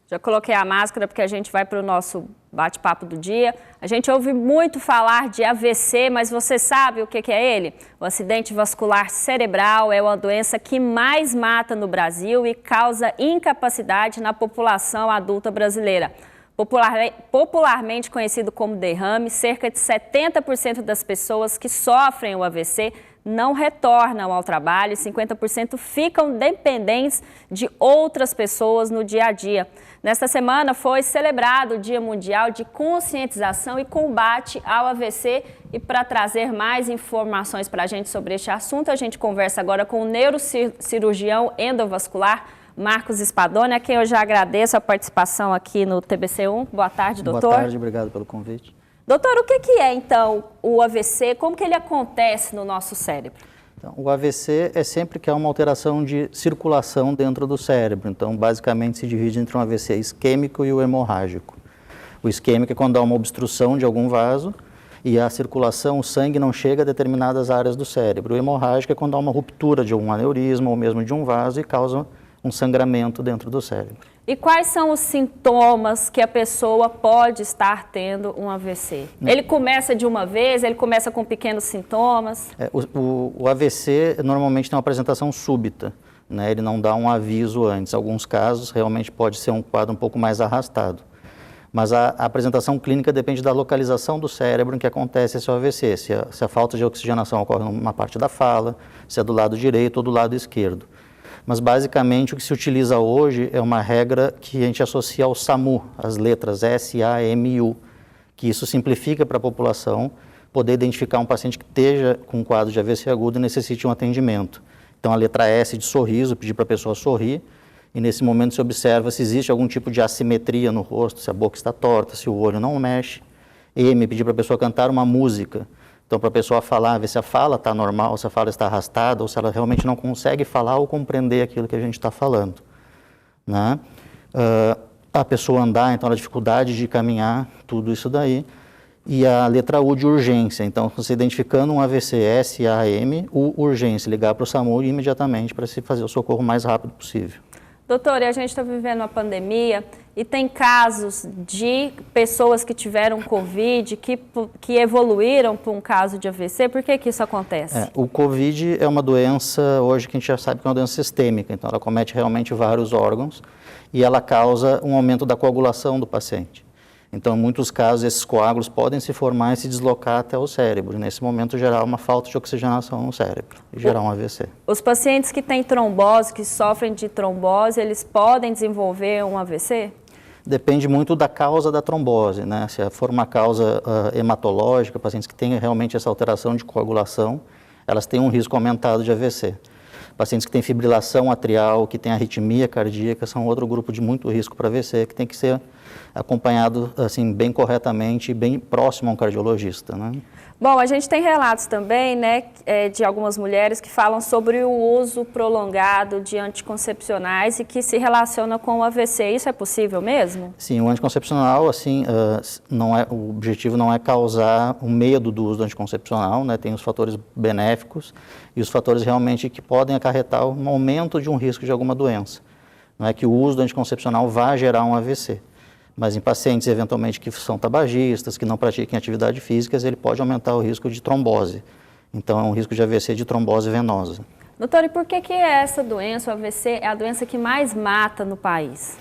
Já coloquei a máscara porque a gente vai para o nosso bate-papo do dia. A gente ouve muito falar de AVC, mas você sabe o que é ele? O acidente vascular cerebral é uma doença que mais mata no Brasil e causa incapacidade na população adulta brasileira. Popularmente conhecido como derrame, cerca de 70% das pessoas que sofrem o AVC não retornam ao trabalho e 50% ficam dependentes de outras pessoas no dia a dia. Nesta semana foi celebrado o Dia Mundial de Conscientização e Combate ao AVC. E para trazer mais informações para a gente sobre este assunto, a gente conversa agora com o neurocirurgião endovascular, Marcos Spadoni, a quem eu já agradeço a participação aqui no TBC1. Boa tarde, doutor. Boa tarde, obrigado pelo convite. Doutor, o que é, então, o AVC? Como que ele acontece no nosso cérebro? Então, o AVC é sempre que há uma alteração de circulação dentro do cérebro. Então, basicamente, se divide entre um AVC isquêmico e o hemorrágico. O isquêmico é quando há uma obstrução de algum vaso e a circulação, o sangue não chega a determinadas áreas do cérebro. O hemorrágico é quando há uma ruptura de um aneurisma ou mesmo de um vaso e causa um sangramento dentro do cérebro. E quais são os sintomas que a pessoa pode estar tendo um AVC? Ele começa de uma vez, ele começa com pequenos sintomas? O AVC normalmente tem uma apresentação súbita, né? Ele não dá um aviso antes. Em alguns casos, realmente pode ser um quadro um pouco mais arrastado. Mas a apresentação clínica depende da localização do cérebro em que acontece esse AVC. Se a falta de oxigenação ocorre numa parte da fala, se é do lado direito ou do lado esquerdo. Mas, basicamente, o que se utiliza hoje é uma regra que a gente associa ao SAMU, as letras S-A-M-U, que isso simplifica para a população poder identificar um paciente que esteja com um quadro de AVC agudo e necessite um atendimento. Então, a letra S de sorriso, pedir para a pessoa sorrir, e nesse momento se observa se existe algum tipo de assimetria no rosto, se a boca está torta, se o olho não mexe. M, pedir para a pessoa cantar uma música. Então, para a pessoa falar, ver se a fala está normal, se a fala está arrastada, ou se ela realmente não consegue falar ou compreender aquilo que a gente está falando, né? A pessoa andar, então, a dificuldade de caminhar, tudo isso daí. E a letra U de urgência. Então, você identificando um AVC, S-A-M, U, urgência, ligar para o SAMU imediatamente para se fazer o socorro o mais rápido possível. Doutor, e a gente está vivendo uma pandemia e tem casos de pessoas que tiveram Covid, que evoluíram para um caso de AVC. Por que isso acontece? O Covid é uma doença, hoje, que a gente já sabe que é uma doença sistêmica. Então, ela comete realmente vários órgãos e ela causa um aumento da coagulação do paciente. Então, em muitos casos, esses coágulos podem se formar e se deslocar até o cérebro. E, nesse momento, gerar uma falta de oxigenação no cérebro e gerar um AVC. Os pacientes que têm trombose, que sofrem de trombose, eles podem desenvolver um AVC? Depende muito da causa da trombose, né? Se for uma causa hematológica, pacientes que têm realmente essa alteração de coagulação, elas têm um risco aumentado de AVC. Pacientes que têm fibrilação atrial, que têm arritmia cardíaca, são outro grupo de muito risco para AVC, que tem que ser acompanhado assim, bem corretamente e bem próximo a um cardiologista, né? Bom, a gente tem relatos também, né, de algumas mulheres que falam sobre o uso prolongado de anticoncepcionais e que se relaciona com o AVC. Isso é possível mesmo? Sim, o anticoncepcional, assim, o objetivo não é causar o medo do uso do anticoncepcional, né? Tem os fatores benéficos e os fatores realmente que podem acarretar um aumento de um risco de alguma doença. Não é que o uso do anticoncepcional vá gerar um AVC. Mas em pacientes, eventualmente, que são tabagistas, que não pratiquem atividade física, ele pode aumentar o risco de trombose. Então, é um risco de AVC de trombose venosa. Doutor, e por que essa doença, o AVC, é a doença que mais mata no país?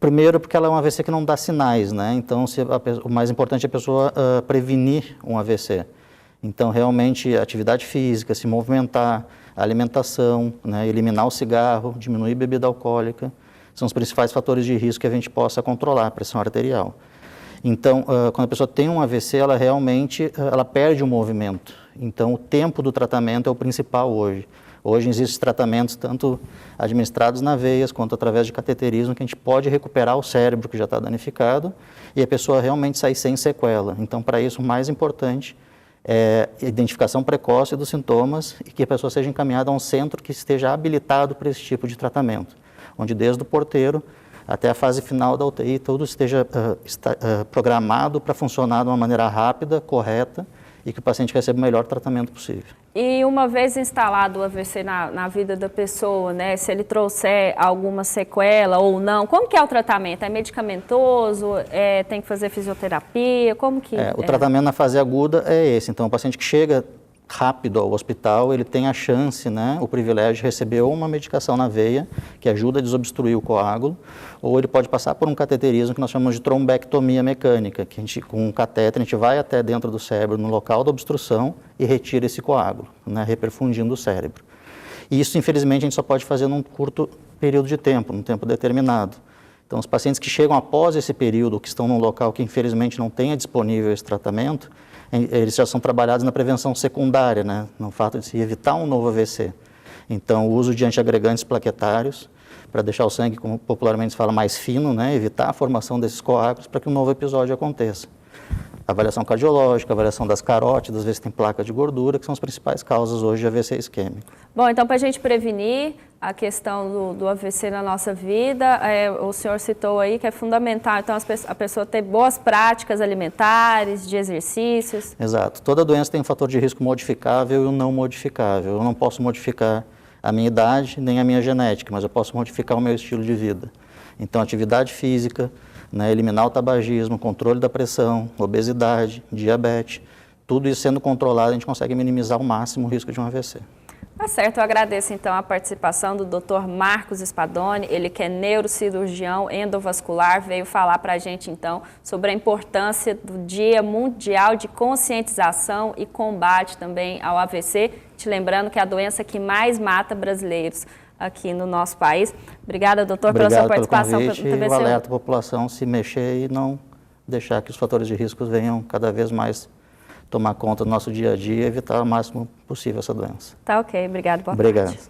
Primeiro, porque ela é um AVC que não dá sinais, né? Então, o mais importante é a pessoa prevenir um AVC. Então, realmente, atividade física, se movimentar, alimentação, né? Eliminar o cigarro, diminuir a bebida alcoólica, são os principais fatores de risco que a gente possa controlar a pressão arterial. Então, quando a pessoa tem um AVC, ela realmente perde o movimento. Então, o tempo do tratamento é o principal hoje. Hoje existem tratamentos tanto administrados na veias quanto através de cateterismo que a gente pode recuperar o cérebro que já está danificado e a pessoa realmente sair sem sequela. Então, para isso, o mais importante é a identificação precoce dos sintomas e que a pessoa seja encaminhada a um centro que esteja habilitado para esse tipo de tratamento, onde desde o porteiro até a fase final da UTI tudo esteja programado para funcionar de uma maneira rápida, correta e que o paciente receba o melhor tratamento possível. E uma vez instalado o AVC na vida da pessoa, né, se ele trouxer alguma sequela ou não, como que é o tratamento? É medicamentoso? Tem que fazer fisioterapia? Como que O tratamento na fase aguda é esse. Então, o paciente que chega rápido ao hospital, ele tem a chance, né, o privilégio de receber ou uma medicação na veia, que ajuda a desobstruir o coágulo, ou ele pode passar por um cateterismo que nós chamamos de trombectomia mecânica, que com um catéter a gente vai até dentro do cérebro, no local da obstrução, e retira esse coágulo, né, reperfundindo o cérebro. E isso, infelizmente, a gente só pode fazer num curto período de tempo, num tempo determinado. Então, os pacientes que chegam após esse período, que estão num local que, infelizmente, não tenha disponível esse tratamento, eles já são trabalhados na prevenção secundária, né, no fato de se evitar um novo AVC. Então, o uso de antiagregantes plaquetários, para deixar o sangue, como popularmente se fala, mais fino, né, evitar a formação desses coágulos para que um novo episódio aconteça. Avaliação cardiológica, avaliação das carótidas, ver se tem placa de gordura, que são as principais causas hoje de AVC isquêmico. Bom, então para a gente prevenir a questão do AVC na nossa vida, o senhor citou aí que é fundamental, então a pessoa ter boas práticas alimentares, de exercícios. Exato. Toda doença tem um fator de risco modificável e um não modificável. Eu não posso modificar a minha idade nem a minha genética, mas eu posso modificar o meu estilo de vida. Então, atividade física, né, eliminar o tabagismo, controle da pressão, obesidade, diabetes, tudo isso sendo controlado, a gente consegue minimizar ao máximo o risco de um AVC. Tá certo, eu agradeço então a participação do Dr. Marcos Spadoni, ele que é neurocirurgião endovascular, veio falar para a gente então sobre a importância do Dia Mundial de Conscientização e Combate também ao AVC, te lembrando que é a doença que mais mata brasileiros aqui no nosso país. Obrigada, doutor, pela sua participação pelo convite, no TVC. Eu alerto a população se mexer e não deixar que os fatores de risco venham cada vez mais tomar conta do nosso dia a dia e evitar o máximo possível essa doença. Tá ok, obrigado, boa Obrigado. tarde.